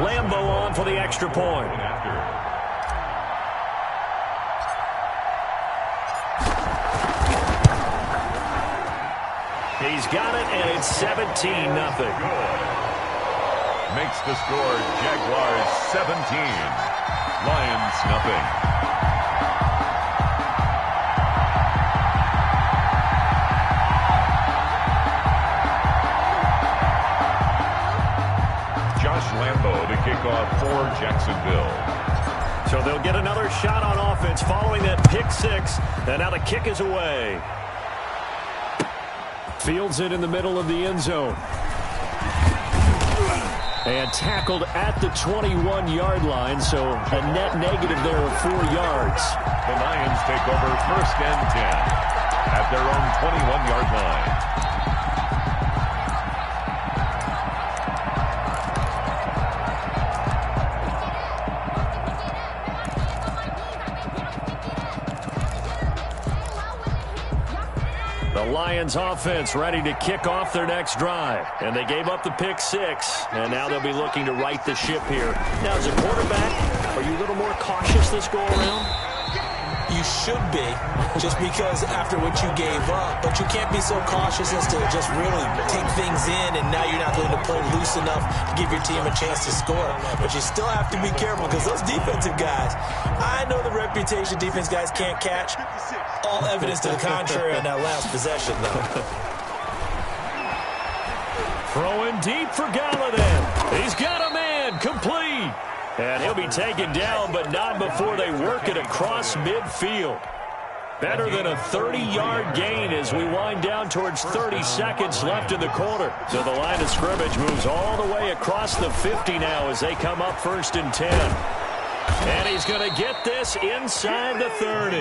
Lambo on for the extra point. He's got it, and it's 17-0. Makes the score Jaguars 17, Lions nothing. Josh Lambo to kick off for Jacksonville. So they'll get another shot on offense following that pick six, and now the kick is away. Fields it in the middle of the end zone. And tackled at the 21-yard line, so a net negative there of 4 yards. The Lions take over 1st and 10 at their own 21-yard line. The Lions offense ready to kick off their next drive. And they gave up the pick six. And now they'll be looking to right the ship here. Now, as a quarterback, are you a little more cautious this go around? You should be, just because after what you gave up. But you can't be so cautious as to just really take things in, and now you're not going to play loose enough to give your team a chance to score. But you still have to be careful, because those defensive guys, I know the reputation defense guys can't catch. All evidence to the contrary on that last possession, though. Throwing deep for Galladay. He's got a man, complete. And he'll be taken down, but not before they work it across midfield. Better than a 30-yard gain as we wind down towards 30 seconds left in the quarter. So the line of scrimmage moves all the way across the 50 now as they come up 1st and 10. And he's going to get this inside the 30.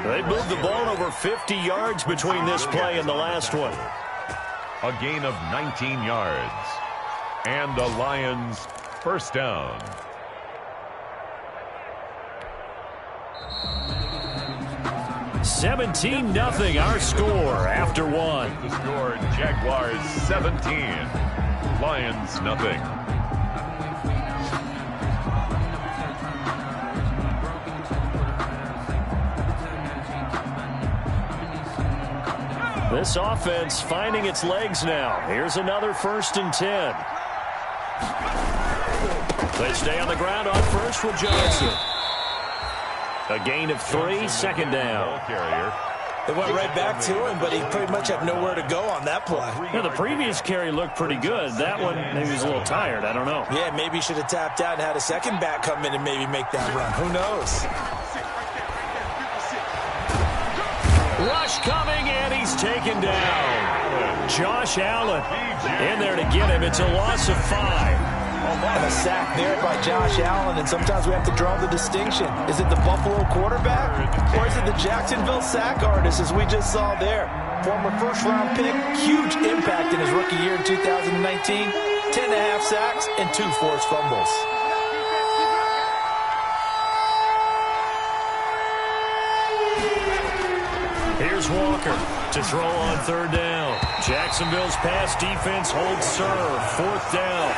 They moved the ball over 50 yards between this play and the last one. A gain of 19 yards. And the Lions 1st down. $17-0 our score after one. The score Jaguars 17, Lions nothing. This offense finding its legs now. Here's another 1st and 10. They stay on the ground on first with Johnson. A gain of 3, 2nd down. They went right back to him, but he pretty much had nowhere to go on that play. Yeah, the previous carry looked pretty good. That one, maybe he was a little tired. I don't know. Yeah, maybe he should have tapped out and had a second back come in and maybe make that run. Who knows? Rush coming, and he's taken down. Josh Allen in there to get him. It's a loss of 5. And a sack there by Josh Allen, and sometimes we have to draw the distinction. Is it the Buffalo quarterback, or is it the Jacksonville sack artist, as we just saw there? Former 1st-round pick, huge impact in his rookie year in 2019, 10.5 sacks and 2 forced fumbles. Here's Walker to throw on 3rd down. Jacksonville's pass defense holds serve. 4th down.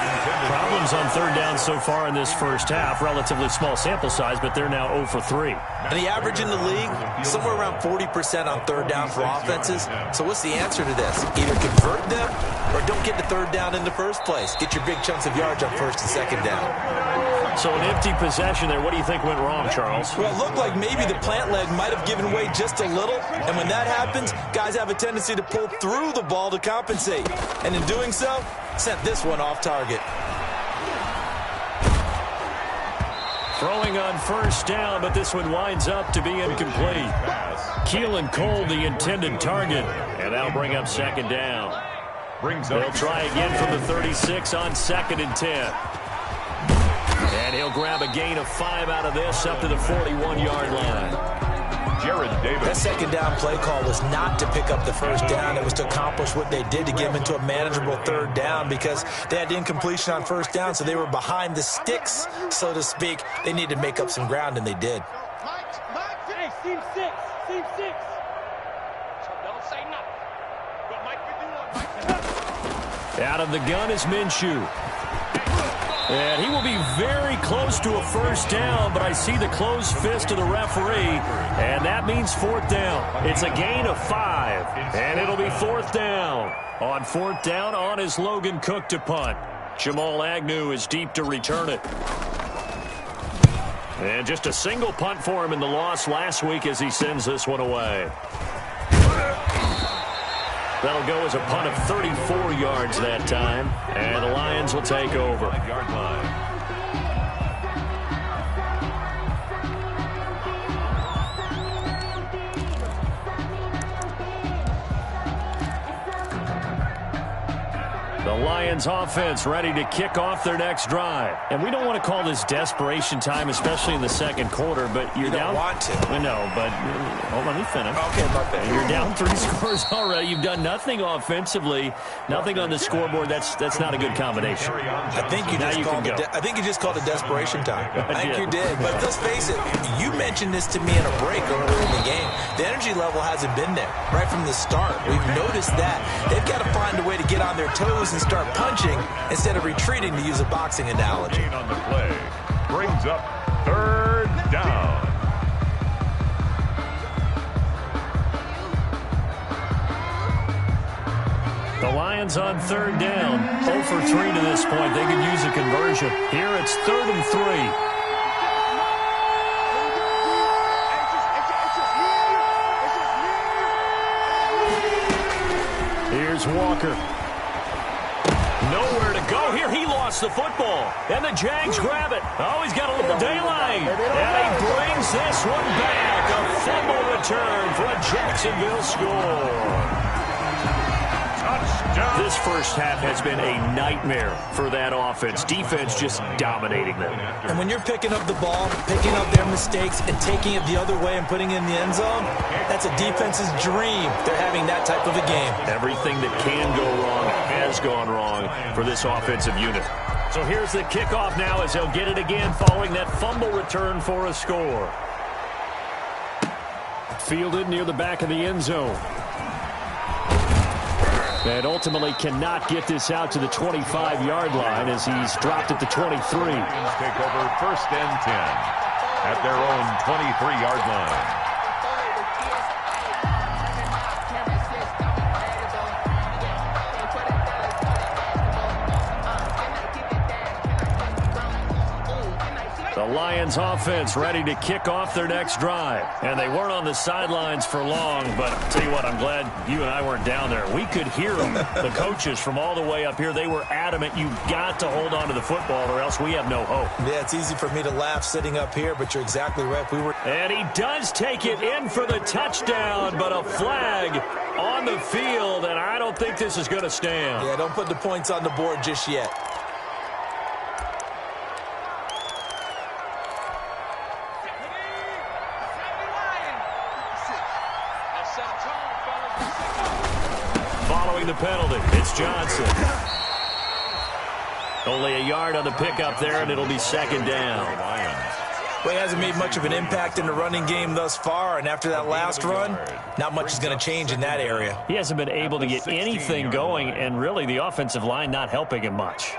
Problems on 3rd down so far in this first half. Relatively small sample size, but they're now 0 for 3. And the average in the league, somewhere around 40% on 3rd down for offenses. So what's the answer to this? Either convert them or don't get the 3rd down in the first place. Get your big chunks of yards on 1st and 2nd down. So an empty possession there. What do you think went wrong, Charles? Well, it looked like maybe the plant leg might have given way just a little. And when that happens, guys have a tendency to pull through the ball to compensate. And in doing so, sent this one off target. Throwing on 1st down, but this one winds up to be incomplete. Keelan Cole, the intended target. And that'll bring up 2nd down. They'll try again from the 36 on 2nd and 10. And he'll grab a gain of 5 out of this up to the 41-yard line. Jared Davis. That 2nd down play call was not to pick up the 1st down. It was to accomplish what they did to get him into a manageable 3rd down, because they had incompletion on 1st down, so they were behind the sticks, so to speak. They needed to make up some ground, and they did. Hey, team 6. Team 6. Don't say nothing. But Mike, you do one, Mike. Out of the gun is Minshew. And he will be very close to a first down, but I see the closed fist of the referee, and that means fourth down. It's a gain of 5, and it'll be fourth down. On fourth down, on is Logan Cook to punt. Jamal Agnew is deep to return it. And just a single punt for him in the loss last week as he sends this one away. That'll go as a punt of 34 yards that time, and the Lions will take over. 5-yard line. The Lions offense ready to kick off their next drive. And we don't want to call this desperation time, especially in the second quarter, but you're down. You don't want to. I know, but hold on, let me finish. Okay, my bad. You're down 3 scores already. You've done nothing offensively, nothing on the scoreboard. That's not a good combination. I think you just called it desperation time. I think you did. But let's face it, you mentioned this to me in a break earlier in the game. The energy level hasn't been there right from the start. We've noticed that. They've got to find a way to get on their toes and start punching instead of retreating, to use a boxing analogy. On the play brings up third down. The Lions on third down. 0 for 3 to this point. They could use a conversion. Here it's 3rd and 3. Here's Walker. Nowhere to go here. He lost the football. And the Jags grab it. Oh, he's got a little daylight. And he brings this one back. A fumble return for a Jacksonville score. Touchdown. This first half has been a nightmare for that offense. Defense just dominating them. And when you're picking up the ball, picking up their mistakes, and taking it the other way and putting it in the end zone, that's a defense's dream. They're having that type of a game. Everything that can go wrong has gone wrong for this offensive unit. So here's the kickoff now as they'll get it again following that fumble return for a score. Fielded near the back of the end zone. And ultimately cannot get this out to the 25-yard line as he's dropped at the 23. Take over 1st and 10 at their own 23-yard line. The Lions offense ready to kick off their next drive. And they weren't on the sidelines for long, but I'll tell you what, I'm glad you and I weren't down there. We could hear them, the coaches from all the way up here. They were adamant, you've got to hold on to the football or else we have no hope. Yeah, it's easy for me to laugh sitting up here, but you're exactly right. And he does take it in for the touchdown, but a flag on the field, and I don't think this is going to stand. Yeah, don't put the points on the board just yet. Following the penalty, it's Johnson. Only a yard on the pickup there, and it'll be 2nd down. Well, he hasn't made much of an impact in the running game thus far, and after that last run, not much is going to change in that area. He hasn't been able to get anything going, and really the offensive line not helping him much.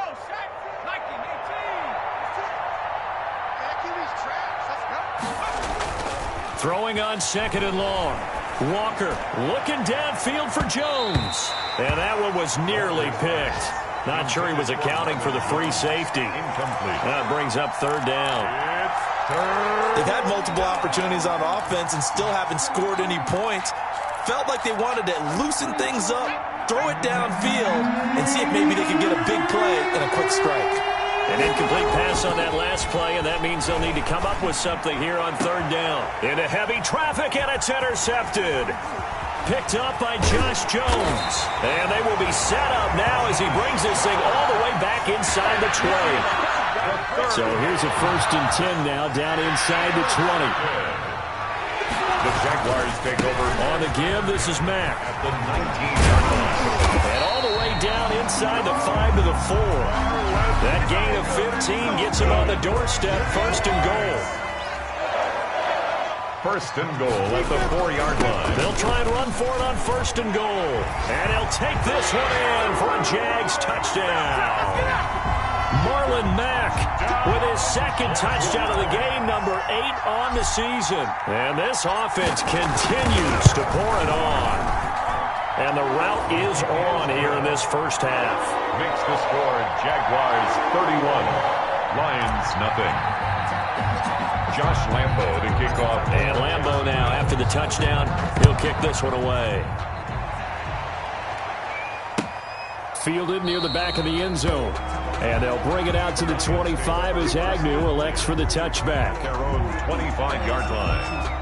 Throwing on 2nd and long. Walker looking downfield for Jones. And that one was nearly picked. Not sure he was accounting for the free safety. Incomplete. That brings up 3rd down. They've had multiple opportunities on offense and still haven't scored any points. Felt like they wanted to loosen things up, throw it downfield, and see if maybe they could get a big play and a quick strike. An incomplete pass on that last play, and that means they'll need to come up with something here on 3rd down. Into heavy traffic, and it's intercepted. Picked up by Josh Jones. And they will be set up now as he brings this thing all the way back inside the 20. So here's a 1st and 10 now, down inside the 20. The Jaguars take over On the give, this is Mack. at the 19-yard line. And all the way down inside the 5 to the 4. That gain of 15 gets him on the doorstep, 1st and goal. 1st and goal at the 4-yard line. They'll try and run for it on 1st and goal. And he'll take this one in for a Jags touchdown. Marlon Mack with his second touchdown of the game, number 8 on the season. And this offense continues to pour it on. And the route is on here in this first half. Makes the score Jaguars 31, Lions nothing. Josh Lambo to kick off. And Lambo now, after the touchdown, he'll kick this one away. Fielded near the back of the end zone. And they'll bring it out to the 25 as Agnew elects for the touchback. Their own 25-yard line.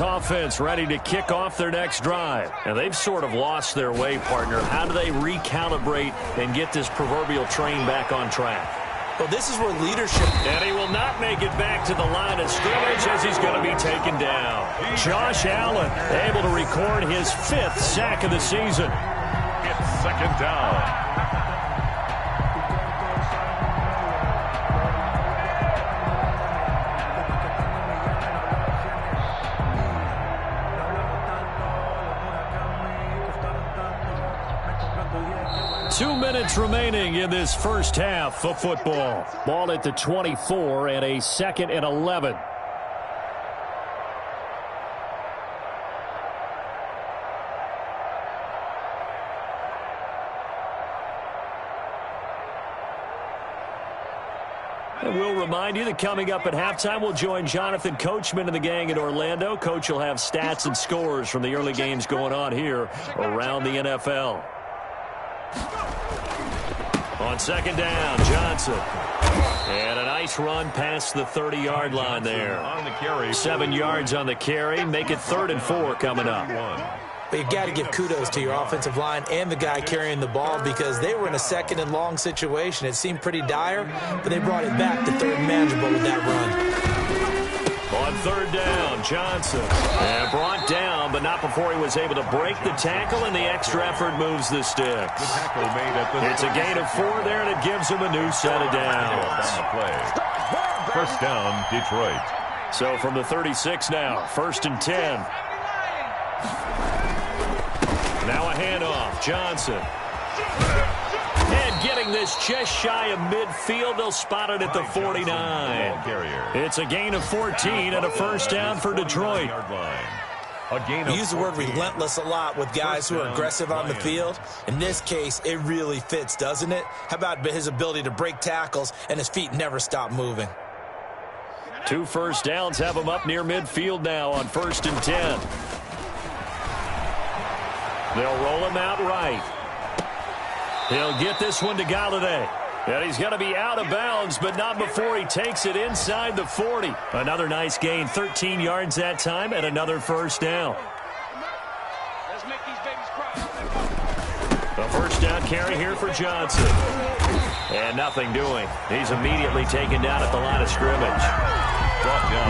Offense ready to kick off their next drive. And they've sort of lost their way, partner. How do they recalibrate and get this proverbial train back on track? Well, this is where leadership... And he will not make it back to the line of scrimmage as he's going to be taken down. Josh Allen able to record his 5th sack of the season. It's second down. 2 minutes remaining in this first half of football. Ball at the 24 and a 2nd and 11. And we'll remind you that coming up at halftime, we'll join Jonathan Coachman and the gang in Orlando. Coach will have stats and scores from the early games going on here around the NFL. On second down, Johnson. And a nice run past the 30-yard line there. On the carry. 7 yards on the carry. Make it 3rd and 4 coming up. But you've got to give kudos to your offensive line and the guy carrying the ball because they were in a 2nd and long situation. It seemed pretty dire, but they brought it back to 3rd and manageable with that run. On 3rd down, Johnson. And brought down, but not before he was able to break the tackle, and the extra effort moves the sticks. The tackle made at the It's a gain of 4 there, and it gives him a new set of downs. On the play. First down, Detroit. So from the 36 now, 1st and 10. Now a handoff, Johnson. And getting this just shy of midfield, they'll spot it at the 49. It's a gain of 14 and a first down for Detroit. We use the word relentless a lot with guys who are aggressive on the field. In this case, it really fits, doesn't it? How about his ability to break tackles and his feet never stop moving? 2 first downs have him up near midfield now on 1st and 10. They'll roll him out right. He'll get this one to Galladay. And he's going to be out of bounds, but not before he takes it inside the 40. Another nice gain, 13 yards that time, and another first down. Let's make these babies cry. A first down carry here for Johnson. And nothing doing. He's immediately taken down at the line of scrimmage.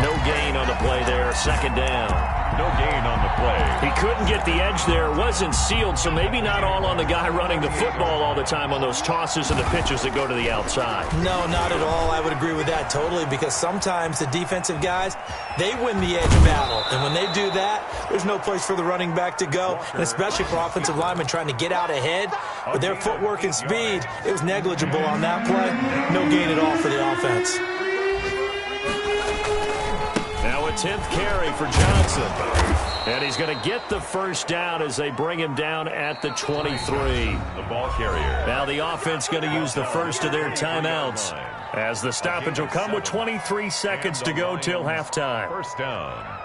No gain on the play there, 2nd down. No gain on the play. He couldn't get the edge there. Wasn't sealed, so maybe not all on the guy running the football all the time on those tosses and the pitches that go to the outside. No, not at all. I would agree with that totally because sometimes the defensive guys, they win the edge battle. And when they do that, there's no place for the running back to go, and especially for offensive linemen trying to get out ahead. With their footwork and speed, it was negligible on that play. No gain at all for the offense. Now a 10th carry for Johnson. And he's going to get the first down as they bring him down at the 23. The ball carrier. Now the offense going to use the first of their timeouts as the stoppage will come with 23 seconds to go till halftime. First down.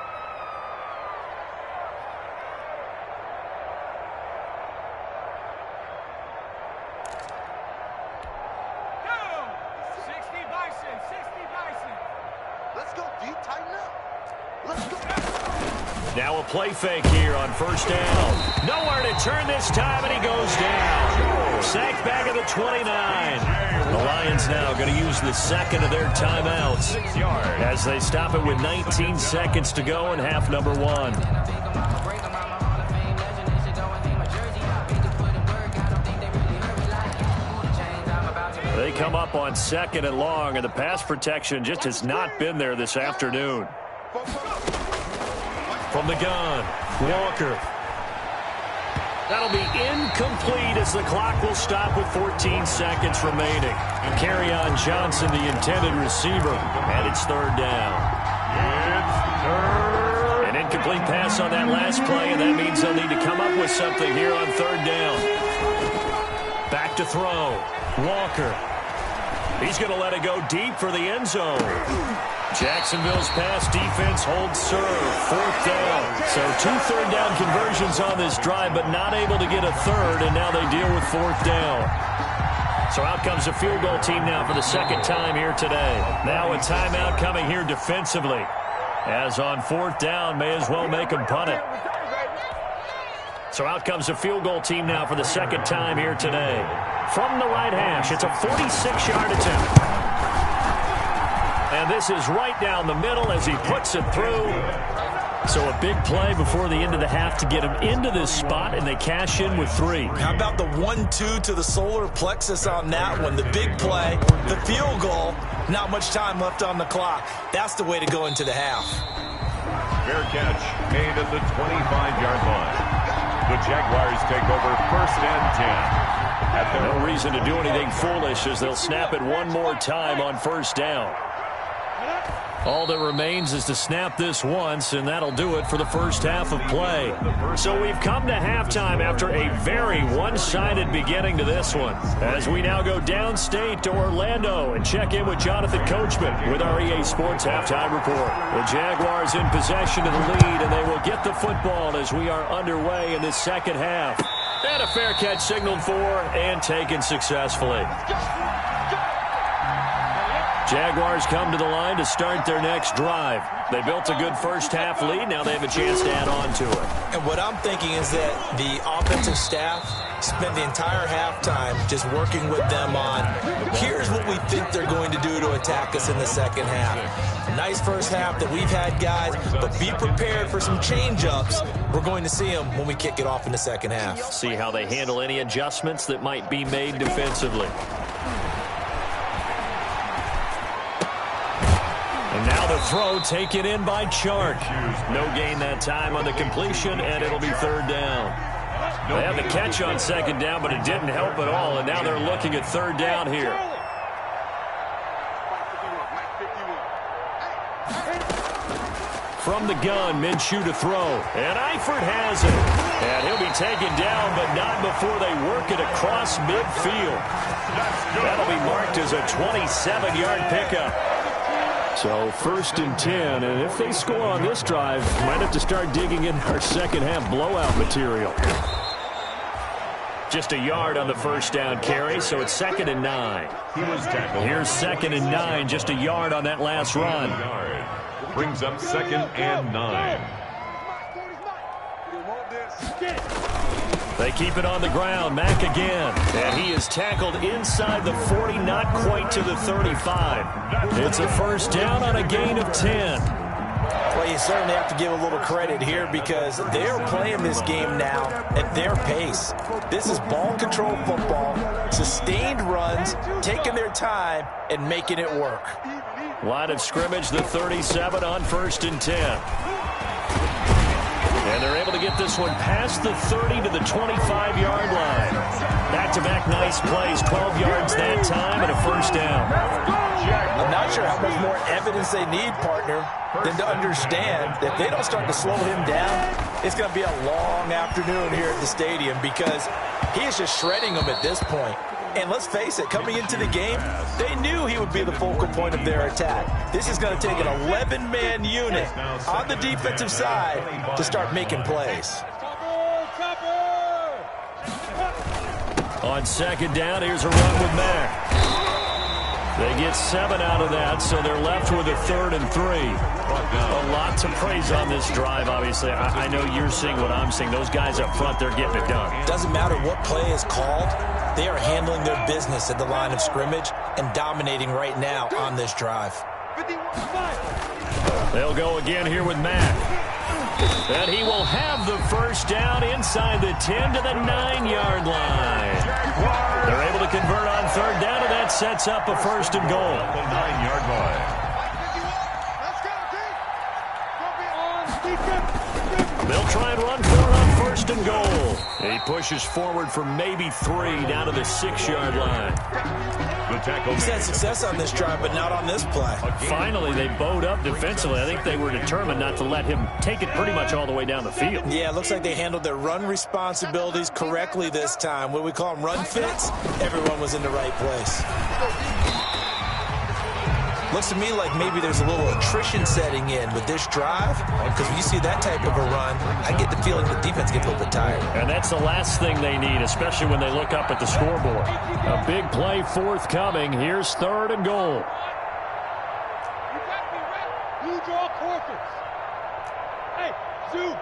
Now a play fake here on first down. Nowhere to turn this time, and he goes down. Sacked back at the 29. The Lions now going to use the 2nd of their timeouts as they stop it with 19 seconds to go in half number 1. They come up on 2nd and long, and the pass protection just has not been there this afternoon. From the gun, Walker. That'll be incomplete as the clock will stop with 14 seconds remaining. Kerryon Johnson, the intended receiver, and it's 3rd down. It's third. An incomplete pass on that last play, and that means they'll need to come up with something here on 3rd down. Back to throw. Walker. He's going to let it go deep for the end zone. Jacksonville's pass defense holds serve. 4th down. So 2 third-down conversions on this drive, but not able to get a third, and now they deal with 4th down. So out comes the field goal team now for the 2nd time here today. Now a timeout coming here defensively. As on 4th down, may as well make them punt it. So out comes the field goal team now for the 2nd time here today. From the right hash, it's a 46-yard attempt. And this is right down the middle as he puts it through. So a big play before the end of the half to get him into this spot, and they cash in with 3. How about the 1-2 to the solar plexus on that one? The big play, the field goal, not much time left on the clock. That's the way to go into the half. Fair catch made at the 25-yard line. The Jaguars take over 1st and 10. No reason to do anything foolish as they'll snap it one more time on 1st down. All that remains is to snap this once, and that'll do it for the first half of play. So we've come to halftime after a very one-sided beginning to this one, as we now go downstate to Orlando and check in with Jonathan Coachman with our EA Sports Halftime Report. The Jaguars in possession of the lead, and they will get the football as we are underway in this 2nd half. And a fair catch signaled for and taken successfully. Jaguars come to the line to start their next drive. They built a good first half lead. Now they have a chance to add on to it. And what I'm thinking is that the offensive staff spent the entire halftime just working with them on, here's what we think they're going to do to attack us in the 2nd half. Nice first half that we've had, guys, but be prepared for some change-ups. We're going to see them when we kick it off in the 2nd half. See how they handle any adjustments that might be made defensively. And now the throw taken in by Chark. No gain that time on the completion, and it'll be 3rd down. They had the catch on 2nd down, but it didn't help at all, and now they're looking at 3rd down here. From the gun, Minshew to throw. And Eifert has it. And he'll be taken down, but not before they work it across midfield. That'll be marked as a 27-yard pickup. So 1st and 10, and if they score on this drive, might have to start digging in our 2nd half blowout material. Just a yard on the 1st down carry, so it's 2nd and 9. Here's 2nd and 9, just a yard on that last run. Brings up 2nd and 9. They keep it on the ground. Mack again. And he is tackled inside the 40, not quite to the 35. It's a 1st down on a gain of 10. Well, you certainly have to give a little credit here because they're playing this game now at their pace. This is ball control football, sustained runs, taking their time, and making it work. Line of scrimmage, the 37 on 1st and 10. And they're able to get this one past the 30 to the 25-yard line. Back-to-back nice plays, 12 yards that time, and a 1st down. I'm not sure how much more evidence they need, partner, than to understand that if they don't start to slow him down, it's going to be a long afternoon here at the stadium because he is just shredding them at this point. And let's face it, coming into the game, they knew he would be the focal point of their attack. This is going to take an 11-man unit on the defensive side to start making plays. On 2nd down, here's a run with Mack. They get 7 out of that, so they're left with a 3rd and 3. A lot to praise on this drive, obviously. I know you're seeing what I'm seeing. Those guys up front, they're getting it done. Doesn't matter what play is called. They are handling their business at the line of scrimmage and dominating right now on this drive. They'll go again here with Mack. And he will have the first down inside the 10 to the 9-yard line. They're able to convert on third down, and that sets up a first and goal. The 9-yard line. They'll try and run for it on first and goal. He pushes forward for maybe 3 down to the 6-yard line. The tackle. He's had success on this drive, but not on this play. Finally, they bowed up defensively. I think they were determined not to let him take it pretty much all the way down the field. Yeah, it looks like they handled their run responsibilities correctly this time. What we call them run fits, everyone was in the right place. Looks to me like maybe there's a little attrition setting in with this drive, because when you see that type of a run, I get the feeling the defense gets a little bit tired. And that's the last thing they need, especially when they look up at the scoreboard. A big play forthcoming. Here's third and goal. You got to be ready. You draw quarters. Hey, Zoo.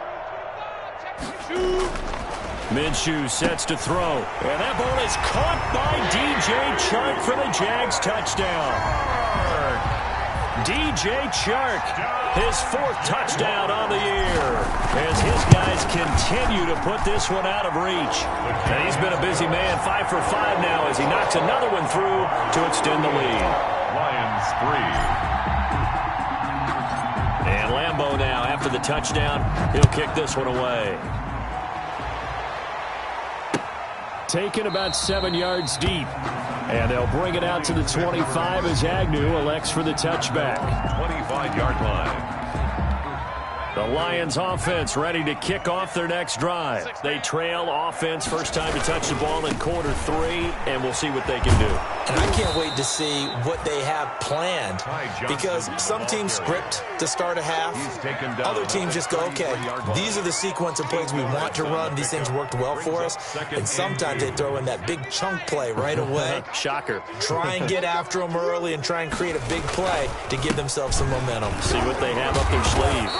Minshew sets to throw. And that ball is caught by DJ Chark for the Jags touchdown. DJ Chark, his 4th touchdown on the year, as his guys continue to put this one out of reach. And he's been a busy man, 5 for 5 now, as he knocks another one through to extend the lead. Lions 3. And Lambeau now, after the touchdown, he'll kick this one away. Taken about 7 yards deep. And they'll bring it out to the 25 as Agnew elects for the touchback. 25-yard line. The Lions offense ready to kick off their next drive. They trail offense, first time to touch the ball in quarter 3, and we'll see what they can do. And I can't wait to see what they have planned, because some teams script to start a half. Other teams just go, okay, these are the sequence of plays we want to run. These things worked well for us. And sometimes they throw in that big chunk play right away. Shocker. Try and get after them early and try and create a big play to give themselves some momentum. See what they have up their sleeve.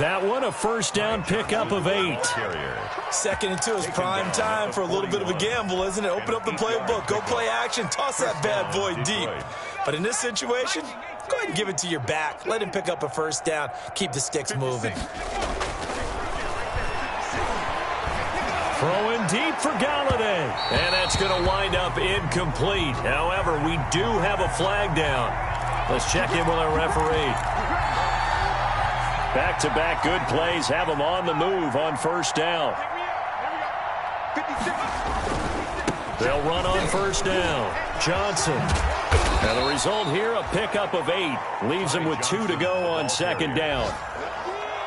That one, a first down pickup of 8. 2nd and 2 is prime time for a little bit of a gamble, isn't it? Open up the playbook, go play action, toss that bad boy deep. But in this situation, go ahead and give it to your back. Let him pick up a first down. Keep the sticks moving. Throwing deep for Galladay. And that's going to wind up incomplete. However, we do have a flag down. Let's check in with our referee. Back-to-back good plays have them on the move on first down. They'll run on first down. Johnson. And the result here, a pickup of 8. Leaves them with 2 to go on second down.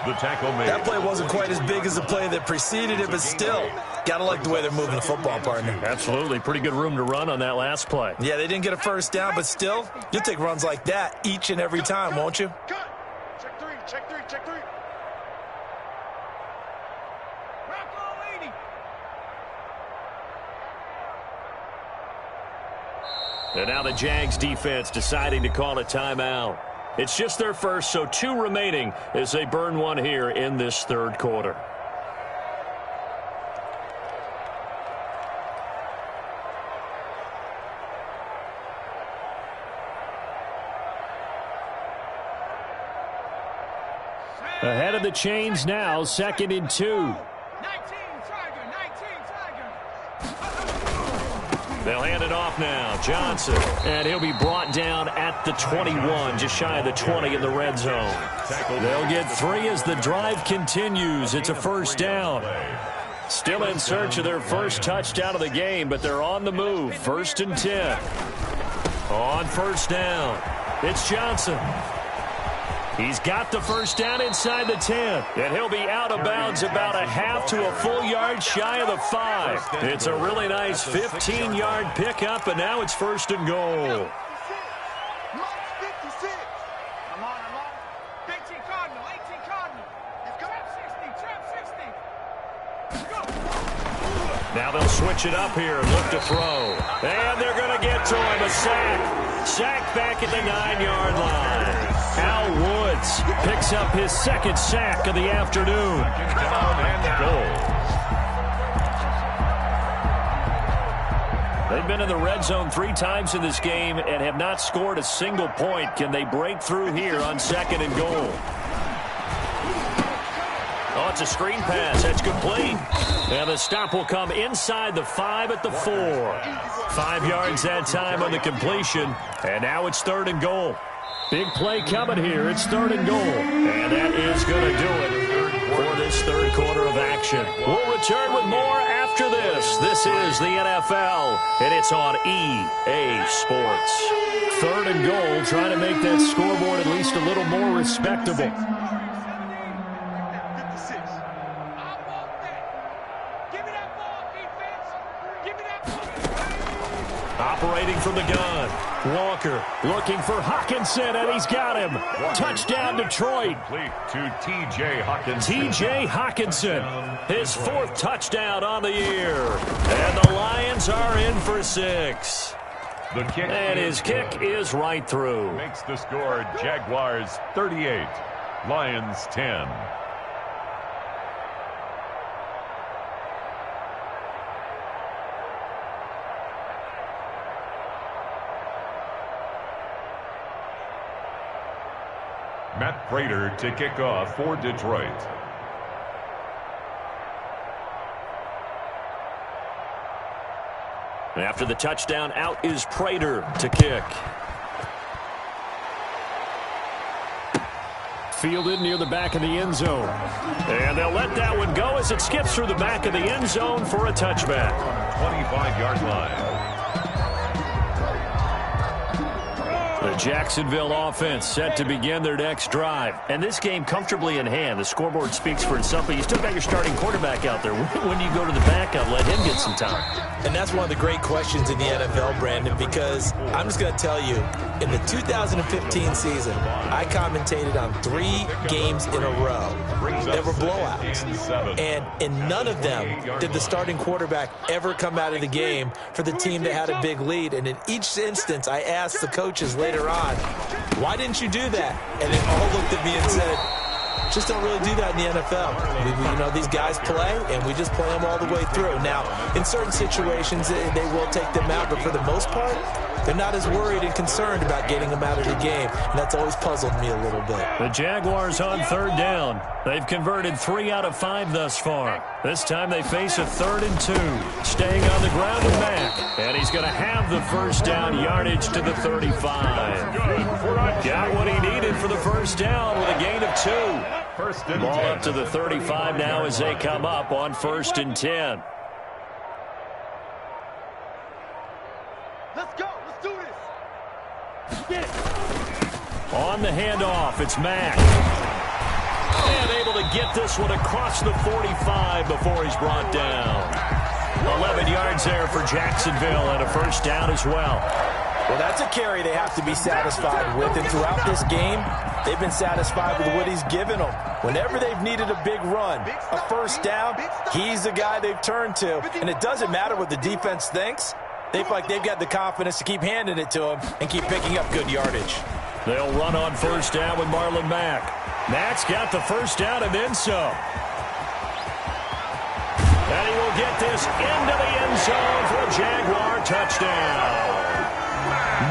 The tackle made. That play wasn't quite as big as the play that preceded it, but still, got to like the way they're moving the football, partner. Absolutely. Pretty good room to run on that last play. Yeah, they didn't get a first down, but still, you'll take runs like that each and every time, won't you? Check three. Rock on, lady. And now the Jags defense deciding to call a timeout. It's just their first, so 2 remaining as they burn one here in this third quarter. Ahead of the chains now, 2nd and 2. 19 Tiger. They'll hand it off now. Johnson. And he'll be brought down at the 21, just shy of the 20 in the red zone. They'll get 3 as the drive continues. It's a first down. Still in search of their first touchdown of the game, but they're on the move. 1st and 10. On first down, it's Johnson. He's got the first down inside the 10, and he'll be out of bounds about a half to a full yard shy of the 5. It's a really nice 15-yard pickup, and now it's 1st and goal. I'm on. 18 Cardinal. Trap 60. Now they'll switch it up here and look to throw. And they're going to get to him, a sack. Sack back at the 9-yard line. Al Woods picks up his 2nd sack of the afternoon. They've been in the red zone 3 times in this game and have not scored a single point. Can they break through here on 2nd and goal? It's a screen pass. That's complete. And the stop will come inside the 5 at the 4. 5 yards that time on the completion. And now it's 3rd and goal. Big play coming here. It's 3rd and goal. And that is going to do it for this 3rd quarter of action. We'll return with more after this. This is the NFL, and it's on EA Sports. 3rd and goal, trying to make that scoreboard at least a little more respectable. Operating from the gun. Walker looking for Hawkinson, and he's got him. Touchdown, Detroit. To T.J. Hawkinson. T.J. Hawkinson, his 4th touchdown on the year. And the Lions are in for 6. The kick and his kick is right through. Makes the score Jaguars 38, Lions 10. Matt Prater to kick off for Detroit. After the touchdown, out is Prater to kick. Fielded near the back of the end zone. And they'll let that one go as it skips through the back of the end zone for a touchback. 25-yard line. The Jacksonville offense set to begin their next drive. And this game comfortably in hand. The scoreboard speaks for itself, but you still got your starting quarterback out there. When you go to the backup, let him get some time. And that's one of the great questions in the NFL, Brandon, because I'm just going to tell you, in the 2015 season, I commentated on 3 games in a row that were blowouts. And in none of them did the starting quarterback ever come out of the game for the team that had a big lead. And in each instance, I asked the coaches later on, why didn't you do that? And they all looked at me and said, just don't really do that in the NFL. These guys play, and we just play them all the way through. Now, in certain situations, they will take them out, but for the most part, they're not as worried and concerned about getting them out of the game, and that's always puzzled me a little bit. The Jaguars on 3rd down. They've converted 3 out of 5 thus far. This time they face a 3rd and 2. Staying on the ground with Mack, and he's going to have the first down yardage to the 35. Got what he needed for the first down with a gain of 2. Ball up to the 35 now as they come up on 1st and 10. Let's go. Let's do this. Get it. On the handoff, it's Mack. And able to get this one across the 45 before he's brought down. 11 yards there for Jacksonville and a first down as well. Well, that's a carry they have to be satisfied with. And throughout this game, they've been satisfied with what he's given them. Whenever they've needed a big run, a first down, he's the guy they've turned to. And it doesn't matter what the defense thinks. They feel like they've got the confidence to keep handing it to him and keep picking up good yardage. They'll run on first down with Marlon Mack. Mack's got the first down and then some. And he will get this into the end zone for a Jaguar touchdown.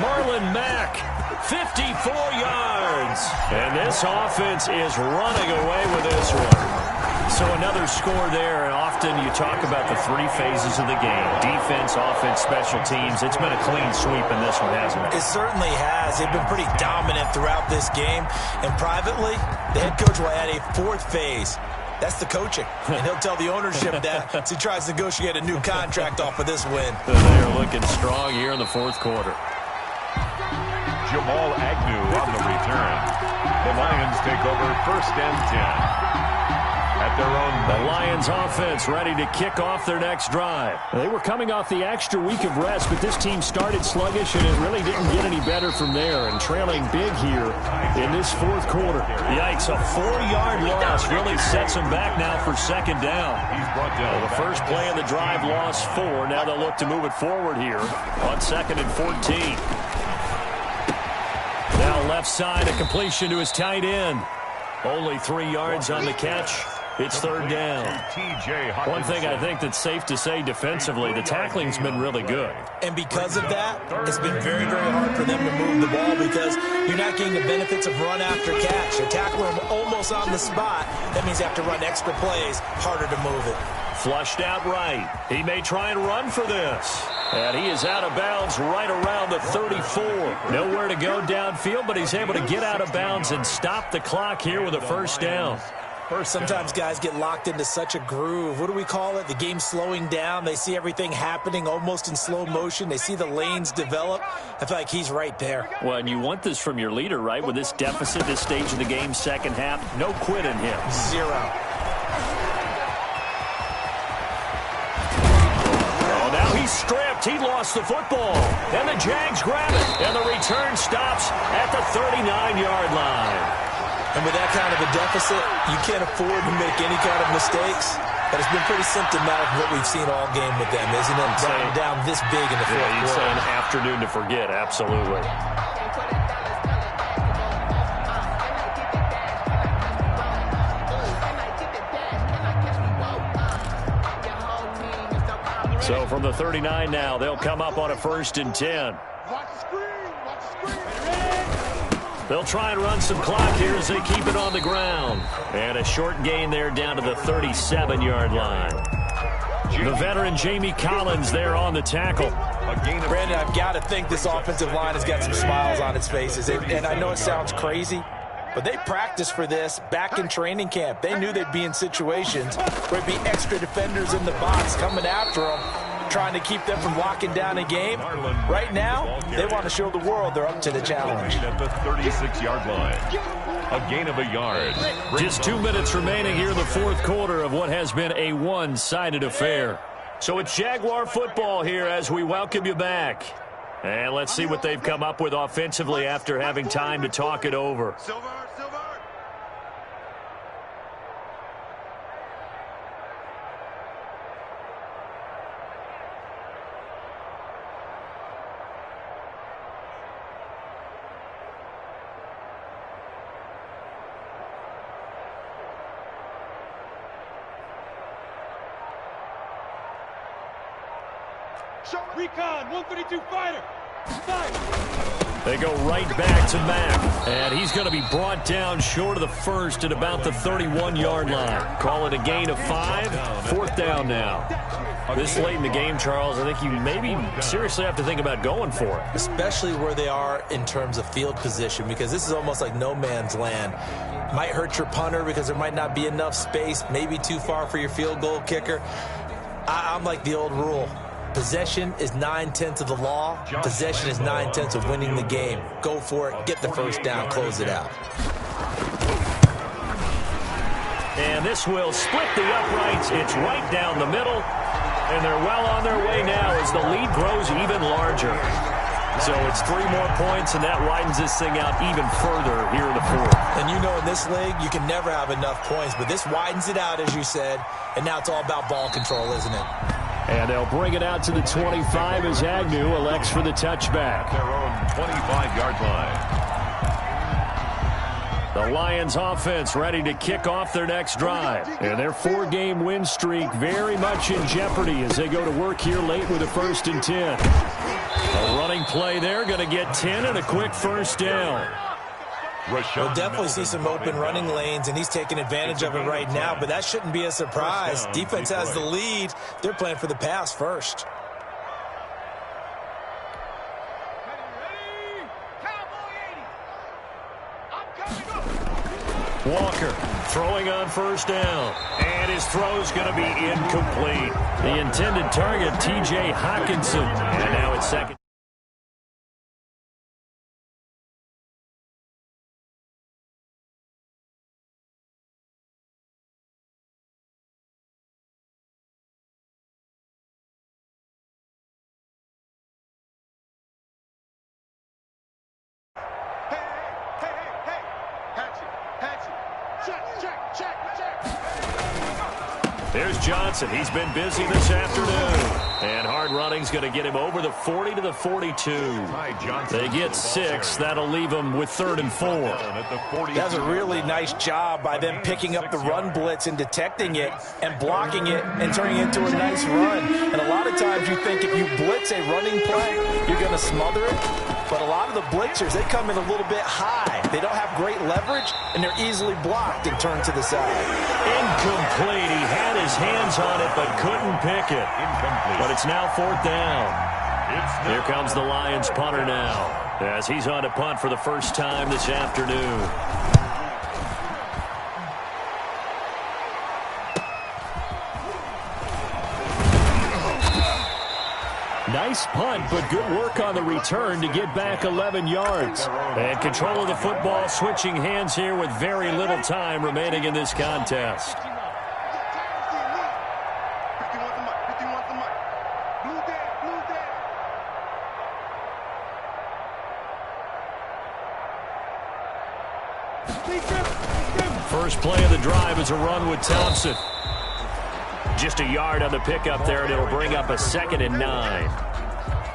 Marlon Mack, 54 yards. And this offense is running away with this one. So another score there, and often you talk about the 3 phases of the game. Defense, offense, special teams. It's been a clean sweep in this one, hasn't it? It certainly has. They've been pretty dominant throughout this game. And privately, the head coach will add a 4th phase. That's the coaching. And he'll tell the ownership that as he tries to negotiate a new contract off of this win. They are looking strong here in the 4th quarter. Jamal Agnew on the return. The Lions take over 1st and 10. At their own. The Lions offense ready to kick off their next drive. They were coming off the extra week of rest, but this team started sluggish, and it really didn't get any better from there. And trailing big here in this 4th quarter. Yikes, a 4-yard loss really sets them back now for 2nd down. He's brought down. Well, the first play of the drive lost 4. Now they'll look to move it forward here on 2nd and 14. Now left side, a completion to his tight end. Only 3 yards on the catch. It's third down. One thing I think that's safe to say defensively, the tackling's been really good. And because of that, it's been very, very hard for them to move the ball because you're not getting the benefits of run after catch. They tackle them almost on the spot. That means they have to run extra plays, harder to move it. Flushed out right. He may try and run for this. And he is out of bounds right around the 34. Nowhere to go downfield, but he's able to get out of bounds and stop the clock here with a first down. Sometimes guys get locked into such a groove. What do we call it? The game's slowing down. They see everything happening almost in slow motion. They see the lanes develop. I feel like he's right there. Well, and you want this from your leader, right? With this deficit, this stage of the game, second half, no quit in him. Zero. Oh, now he's stripped. He lost the football. And the Jags grab it. And the return stops at the 39-yard line. And with that kind of a deficit, you can't afford to make any kind of mistakes. But it's been pretty symptomatic of what we've seen all game with them, isn't it? Down this big in the fourth quarter. You'd say an afternoon to forget, absolutely. So from the 39 now, they'll come up on a 1st and 10. They'll try and run some clock here as they keep it on the ground. And a short gain there down to the 37-yard line. The veteran Jamie Collins there on the tackle. Brandon, I've got to think this offensive line has got some smiles on its faces. And I know it sounds crazy, but they practiced for this back in training camp. They knew they'd be in situations where it'd be extra defenders in the box coming after them, trying to keep them from locking down a game. Right now, they want to show the world they're up to the challenge. At the 36-yard line. A gain of a yard. Just 2 minutes remaining here in the fourth quarter of what has been a one-sided affair. So it's Jaguar football here as we welcome you back. And let's see what they've come up with offensively after having time to talk it over. Recon, 132 fighter. They go right back to Mack. And he's going to be brought down short of the first at about the 31-yard line. Call it a gain of 5. 4th down now. This late in the game, Charles, I think you maybe seriously have to think about going for it. Especially where they are in terms of field position, because this is almost like no man's land. Might hurt your punter because there might not be enough space, maybe too far for your field goal kicker. I'm like the old rule. Possession is 9/10 of the law. Possession is 9/10 of winning the game. Go for it. Get the first down. Close it out. And this will split the uprights. It's right down the middle. And they're well on their way now as the lead grows even larger. So it's 3 more points, and that widens this thing out even further here in the fourth. And you know in this league, you can never have enough points. But this widens it out, as you said. And now it's all about ball control, isn't it? And they'll bring it out to the 25 as Agnew elects for the touchback. Their own 25-yard line. The Lions offense ready to kick off their next drive. And their 4-game win streak very much in jeopardy as they go to work here late with a 1st and 10. A running play there, going to get 10 and a quick first down. We'll definitely see some open running lanes, and he's taking advantage of it right now, but that shouldn't be a surprise. Defense has the lead. They're playing for the pass first. Walker throwing on first down, and his throw's going to be incomplete. The intended target, T.J. Hawkinson, and now it's second. Here's Johnson. He's been busy this afternoon. And hard running's going to get him over the 40 to the 42. They get 6. That'll leave them with 3rd and 4. That's a really nice job by them picking up the run blitz and detecting it and blocking it and turning it into a nice run. And a lot of times you think if you blitz a running play, you're going to smother it. But a lot of the blitzers, they come in a little bit high. They don't have great leverage, and they're easily blocked and turned to the side. Incomplete. He had his hands on it but couldn't pick it. Incomplete. But it's now 4th down. Here comes the Lions punter now as he's on to punt for the first time this afternoon. Nice punt, but good work on the return to get back 11 yards. And control of the football switching hands here with very little time remaining in this contest. First play of the drive is a run with Thompson. Just a yard on the pickup there, and it'll bring up a 2nd and 9.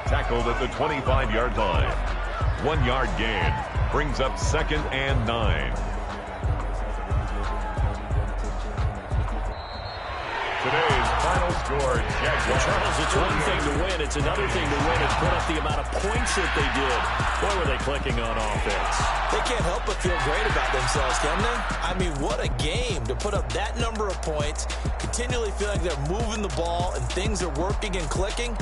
Tackled at the 25-yard line. 1 yard gain. Brings up 2nd and 9. Today's final score, Jaguars. Charles, it's one thing to win. It's another thing to win and put up the amount of points that they did. Boy, were they clicking on offense. They can't help but feel great about themselves, can they? I mean, what a game to put up that number of points, continually feeling they're moving the ball and things are working and clicking.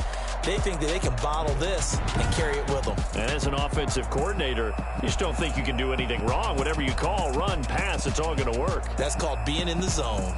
They think that they can bottle this and carry it with them. And as an offensive coordinator, you just don't think you can do anything wrong. Whatever you call, run, pass, it's all going to work. That's called being in the zone.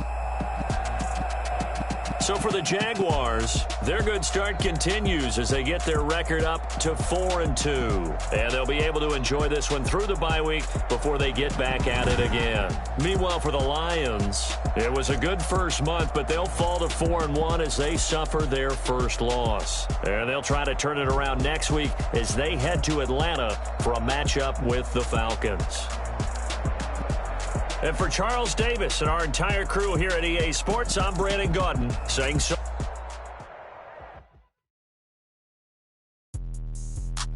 So for the Jaguars, their good start continues as they get their record up to 4-2. And they'll be able to enjoy this one through the bye week before they get back at it again. Meanwhile, for the Lions, it was a good first month, but they'll fall to 4-1 as they suffer their first loss. And they'll try to turn it around next week as they head to Atlanta for a matchup with the Falcons. And for Charles Davis and our entire crew here at EA Sports, I'm Brandon Gaudin saying so.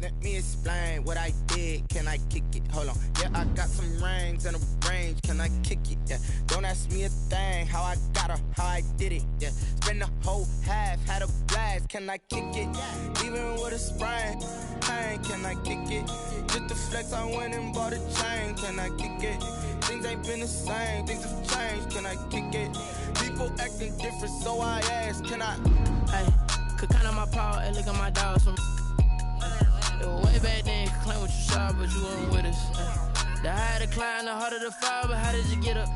Let me explain what I did. Can I kick it? Hold on. Yeah, I got some rings and a range. Can I kick it? Yeah. Don't ask me a thing. How I got her, how I did it. Yeah. Spend the whole half, had a blast. Can I kick it? Even with a sprain, pain. Can I kick it? Just the flex, I went and bought a chain. Can I kick it? Things ain't been the same. Things have changed. Can I kick it? People acting different, so I ask. Can I? Hey, could count on my power and look at my dogs from. It was way back then, could claim what you saw, but you wasn't with us. The higher the climb, the harder the fall, but how did you get up?